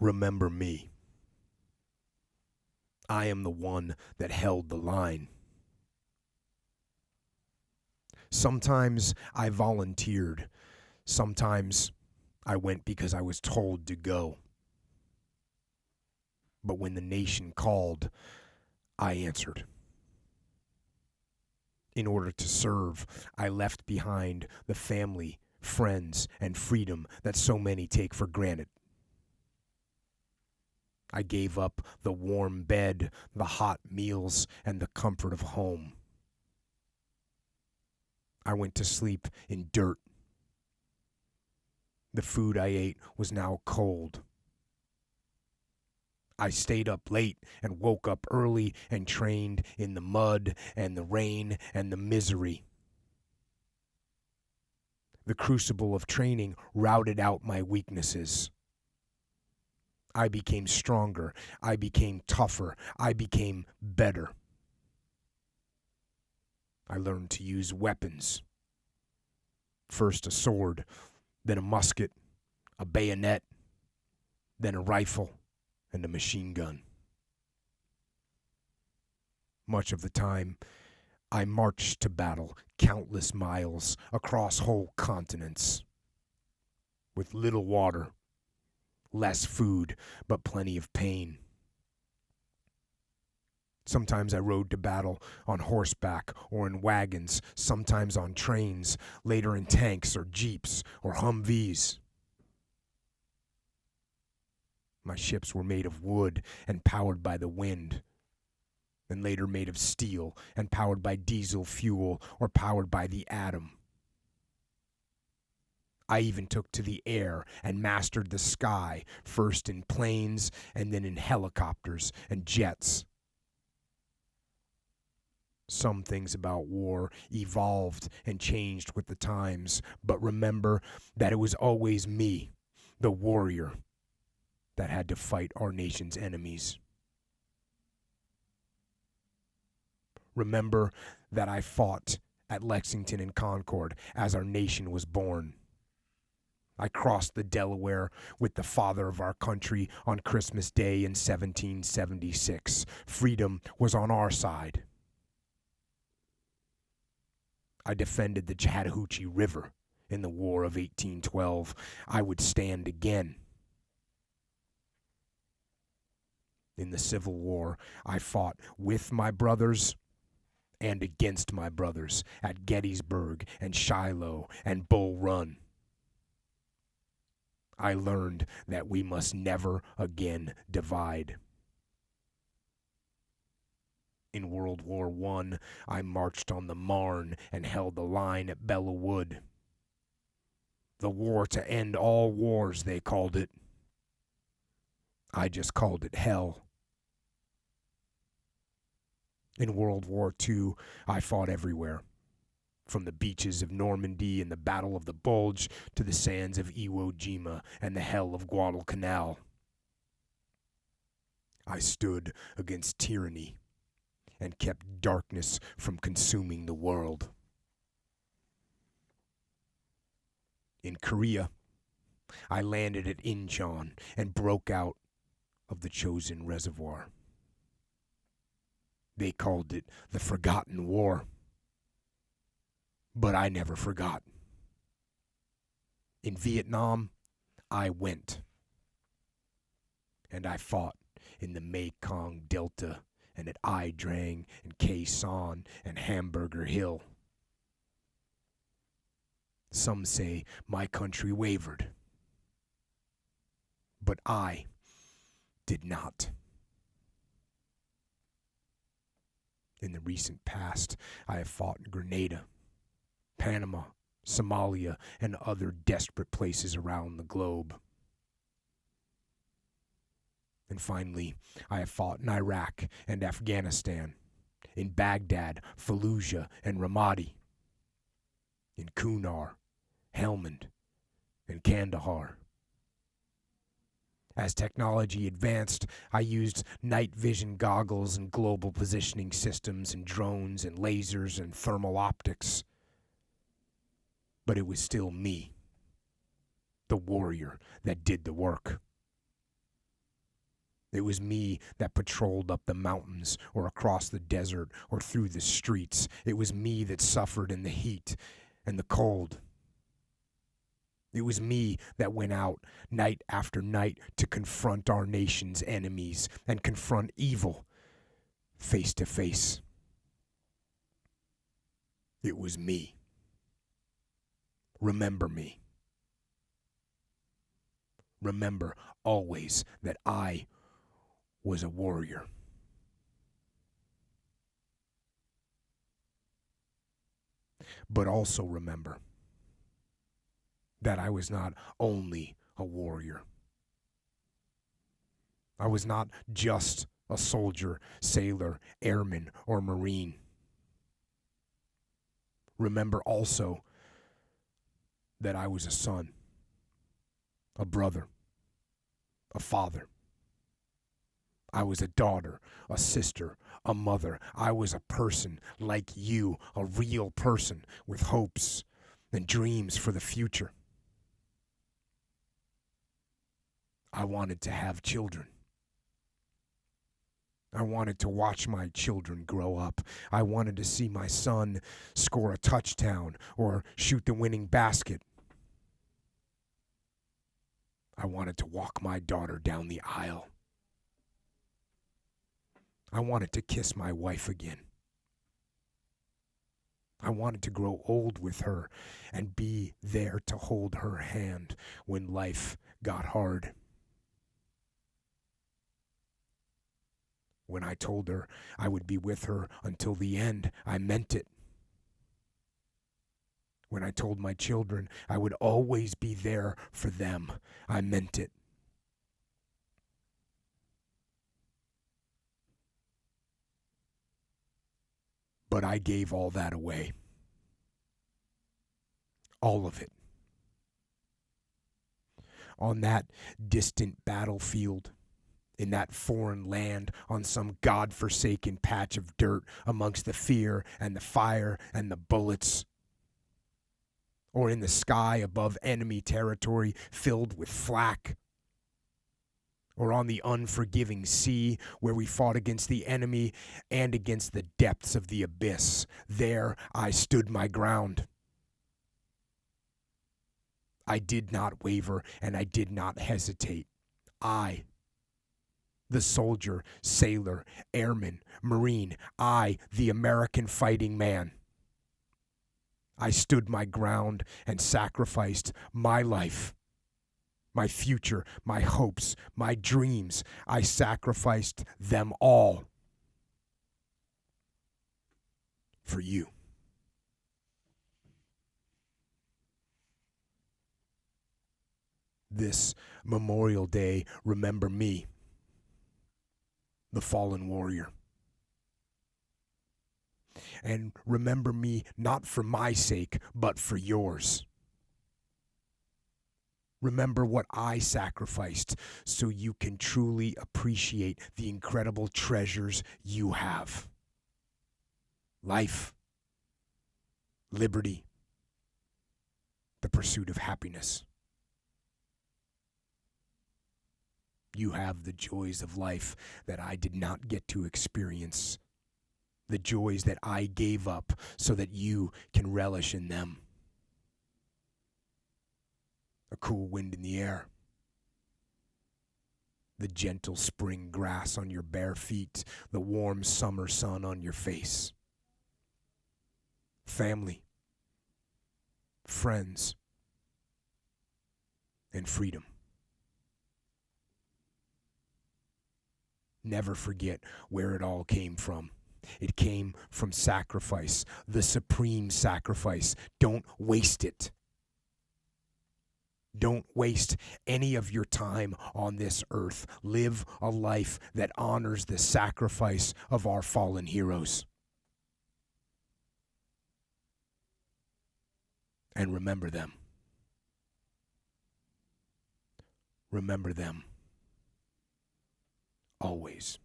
remember me. I am the one that held the line. Sometimes I volunteered. Sometimes I went because I was told to go. But when the nation called, I answered. In order to serve, I left behind the family, friends, and freedom that so many take for granted. I gave up the warm bed, the hot meals, and the comfort of home. I went to sleep in dirt. The food I ate was now cold. I stayed up late and woke up early and trained in the mud and the rain and the misery. The crucible of training routed out my weaknesses. I became stronger. I became tougher. I became better. I learned to use weapons. First a sword, then a musket, a bayonet, then a rifle, and a machine gun. Much of the time, I marched to battle countless miles across whole continents. With little water, less food, but plenty of pain. Sometimes I rode to battle on horseback or in wagons, sometimes on trains, later in tanks or jeeps or Humvees. My ships were made of wood and powered by the wind, and later made of steel and powered by diesel fuel or powered by the atom. I even took to the air and mastered the sky, first in planes and then in helicopters and jets. Some things about war evolved and changed with the times, but remember that it was always me, the warrior, that had to fight our nation's enemies. Remember that I fought at Lexington and Concord as our nation was born. I crossed the Delaware with the father of our country on Christmas Day in 1776. Freedom was on our side. I defended the Chattahoochee River in the War of 1812. I would stand again. In the Civil War, I fought with my brothers and against my brothers at Gettysburg and Shiloh and Bull Run. I learned that we must never again divide. In World War I marched on the Marne and held the line at Belleau Wood. The war to end all wars, they called it. I just called it hell. In World War II, I fought everywhere, from the beaches of Normandy and the Battle of the Bulge to the sands of Iwo Jima and the hell of Guadalcanal. I stood against tyranny and kept darkness from consuming the world. In Korea, I landed at Incheon and broke out of the Chosin Reservoir. They called it the Forgotten War, but I never forgot. In Vietnam, I went, and I fought in the Mekong Delta and at Ai Drang and Khe Sanh and Hamburger Hill. Some say my country wavered, but I did not. In the recent past, I have fought in Grenada, Panama, Somalia, and other desperate places around the globe. And finally, I have fought in Iraq and Afghanistan, in Baghdad, Fallujah, and Ramadi, in Kunar, Helmand, and Kandahar. As technology advanced, I used night vision goggles and global positioning systems and drones and lasers and thermal optics. But it was still me, the warrior, that did the work. It was me that patrolled up the mountains or across the desert or through the streets. It was me that suffered in the heat and the cold. It was me that went out night after night to confront our nation's enemies and confront evil face to face. It was me. Remember me. Remember always that I was a warrior. But also remember that I was not only a warrior. I was not just a soldier, sailor, airman, or Marine. Remember also that I was a son, a brother, a father. I was a daughter, a sister, a mother. I was a person like you, a real person with hopes and dreams for the future. I wanted to have children. I wanted to watch my children grow up. I wanted to see my son score a touchdown or shoot the winning basket. I wanted to walk my daughter down the aisle. I wanted to kiss my wife again. I wanted to grow old with her and be there to hold her hand when life got hard. When I told her I would be with her until the end, I meant it. When I told my children I would always be there for them, I meant it. But I gave all that away. All of it. On that distant battlefield, in that foreign land, on some godforsaken patch of dirt amongst the fear and the fire and the bullets, or in the sky above enemy territory filled with flak, or on the unforgiving sea where we fought against the enemy and against the depths of the abyss. There I stood my ground. I did not waver and I did not hesitate. I, the soldier, sailor, airman, Marine, I, the American fighting man. I stood my ground and sacrificed my life, my future, my hopes, my dreams. I sacrificed them all for you. This Memorial Day, remember me, the fallen warrior. And remember me not for my sake, but for yours. Remember what I sacrificed so you can truly appreciate the incredible treasures you have. Life, liberty, the pursuit of happiness. You have the joys of life that I did not get to experience. The joys that I gave up so that you can relish in them. A cool wind in the air. The gentle spring grass on your bare feet. The warm summer sun on your face. Family. Friends. And freedom. Never forget where it all came from. It came from sacrifice, the supreme sacrifice. Don't waste it. Don't waste any of your time on this earth. Live a life that honors the sacrifice of our fallen heroes. And remember them. Remember them. Always.